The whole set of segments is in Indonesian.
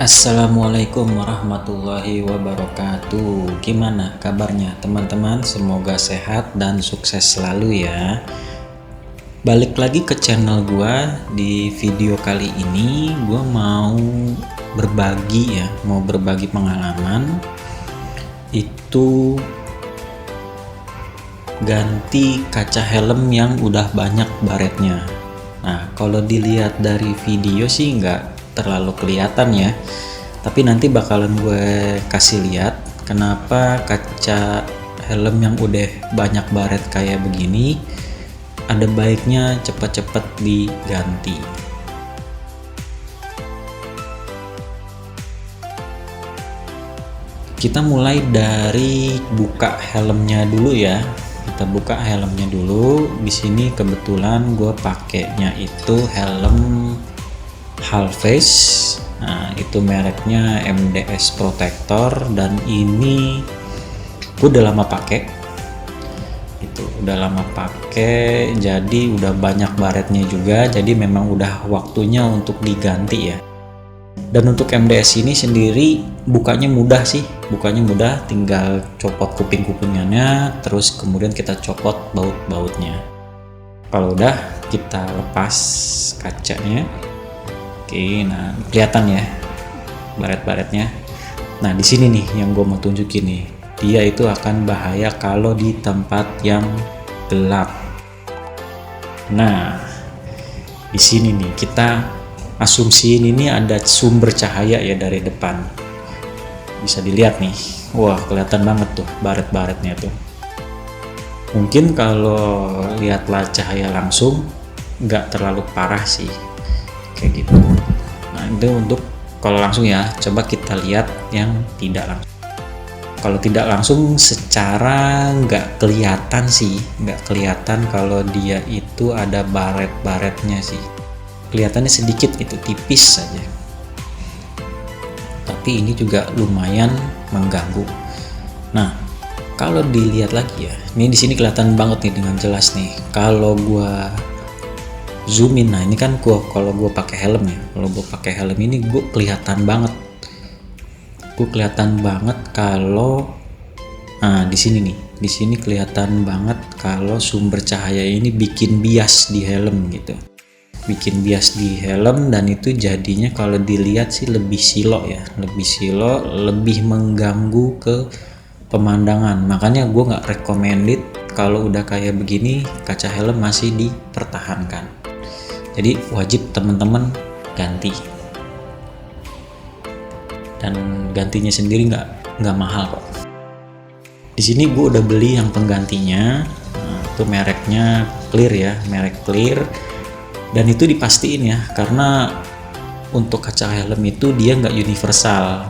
Assalamualaikum warahmatullahi wabarakatuh. Gimana kabarnya teman-teman? Semoga sehat dan sukses selalu ya. Balik lagi ke channel gua. Di video kali ini gua mau berbagi pengalaman. Itu ganti kaca helm yang udah banyak baretnya. Nah, kalau dilihat dari video sih nggak terlalu kelihatan ya, tapi nanti bakalan gue kasih lihat kenapa kaca helm yang udah banyak baret kayak begini ada baiknya cepet-cepet diganti. Kita mulai dari buka helmnya dulu ya. Kita buka helmnya dulu. Di sini kebetulan gue pakainya itu helm half face. Nah, itu mereknya MDS Protector dan ini gue udah lama pakai. Jadi udah banyak baretnya juga, jadi memang udah waktunya untuk diganti ya. Dan untuk MDS ini sendiri bukanya mudah, tinggal copot kuping-kupingannya, terus kemudian kita copot baut-bautnya. Kalau udah, kita lepas kacanya. Oke, nah kelihatan ya baret-baretnya. Nah di sini nih yang gue mau tunjukin nih, dia itu akan bahaya kalau di tempat yang gelap. Nah di sini nih kita asumsiin ini ada sumber cahaya ya dari depan. Bisa dilihat nih, wah kelihatan banget tuh baret-baretnya tuh. Mungkin kalau lihatlah cahaya langsung nggak terlalu parah sih kayak gitu. Nah itu untuk kalau langsung ya, coba kita lihat yang tidak langsung. Kalau tidak langsung secara nggak kelihatan kalau dia itu ada baret-baretnya sih. Kelihatannya sedikit, itu tipis saja. Tapi ini juga lumayan mengganggu. Nah kalau dilihat lagi ya, ini di sini kelihatan banget nih dengan jelas nih. Kalau gua zoom in, nah ini kan kalau gue pakai helm ya, ini gue kelihatan banget kalau di sini kelihatan banget kalau sumber cahaya ini bikin bias di helm gitu, dan itu jadinya kalau dilihat sih lebih silo, lebih mengganggu ke pemandangan. Makanya gue nggak recommended kalau udah kayak begini kaca helm masih dipertahankan. Jadi wajib teman-teman ganti, dan gantinya sendiri nggak mahal kok. Di sini gue udah beli yang penggantinya, itu mereknya Clear ya, merek Clear, dan itu dipastiin ya karena untuk kaca helm itu dia nggak universal.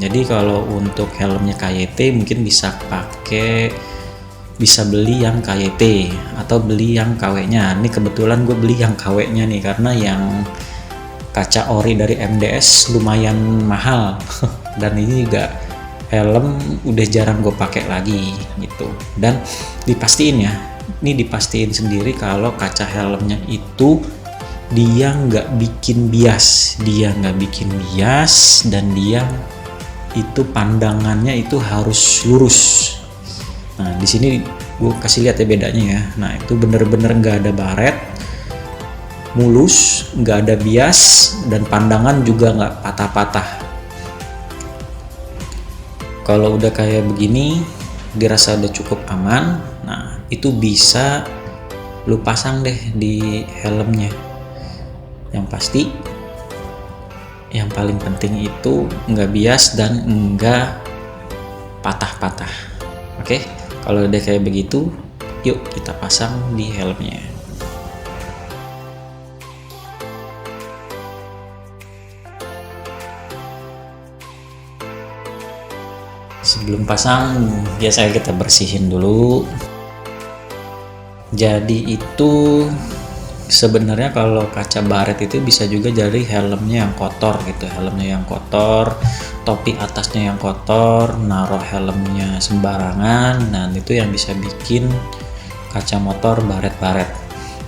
Jadi kalau untuk helmnya KYT mungkin bisa beli yang KYT atau beli yang KW-nya. Ini kebetulan gue beli yang KW-nya nih karena yang kaca ori dari MDS lumayan mahal dan ini juga helm udah jarang gue pakai lagi gitu. Dan dipastiin sendiri kalau kaca helmnya itu dia nggak bikin bias, dan dia itu pandangannya itu harus lurus. Nah di sini gue kasih lihat ya bedanya ya. Nah itu bener-bener nggak ada baret, mulus, nggak ada bias, dan pandangan juga nggak patah-patah. Kalau udah kayak begini dirasa udah cukup aman. Nah itu bisa lu pasang deh di helmnya. Yang pasti yang paling penting itu nggak bias dan nggak patah-patah. Oke, kalau udah kayak begitu, yuk kita pasang di helmnya. Sebelum pasang, biasanya kita bersihin dulu. Jadi itu sebenarnya kalau kaca baret itu bisa juga dari helmnya yang kotor gitu, topi atasnya yang kotor, naruh helmnya sembarangan, dan itu yang bisa bikin kaca motor baret-baret.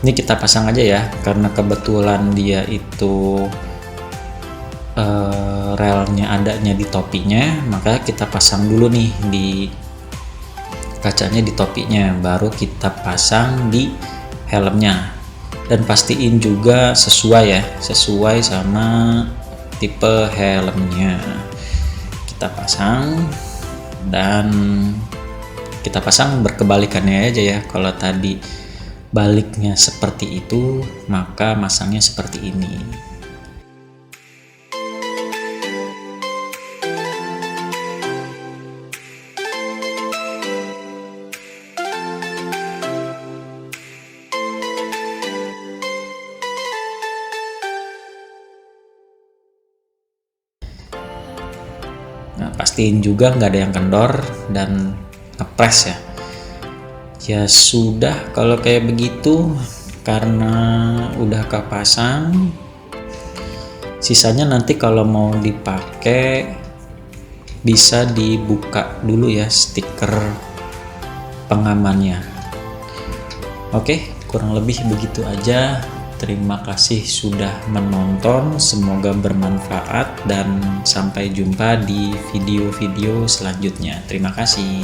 Ini kita pasang aja ya, karena kebetulan dia itu relnya adanya di topinya, maka kita pasang dulu nih di kacanya di topinya, baru kita pasang di helmnya. Dan pastiin juga sesuai sama tipe helmnya. Kita pasang, dan kita pasang berkebalikannya aja ya. Kalau tadi baliknya seperti itu, maka masangnya seperti ini. Nah, pastiin juga nggak ada yang kendor dan ngepres ya. Ya sudah, kalau kayak begitu, karena udah kepasang, sisanya nanti kalau mau dipakai bisa dibuka dulu ya stiker pengamannya. Oke, kurang lebih begitu aja. Terima kasih sudah menonton, semoga bermanfaat dan sampai jumpa di video-video selanjutnya. Terima kasih.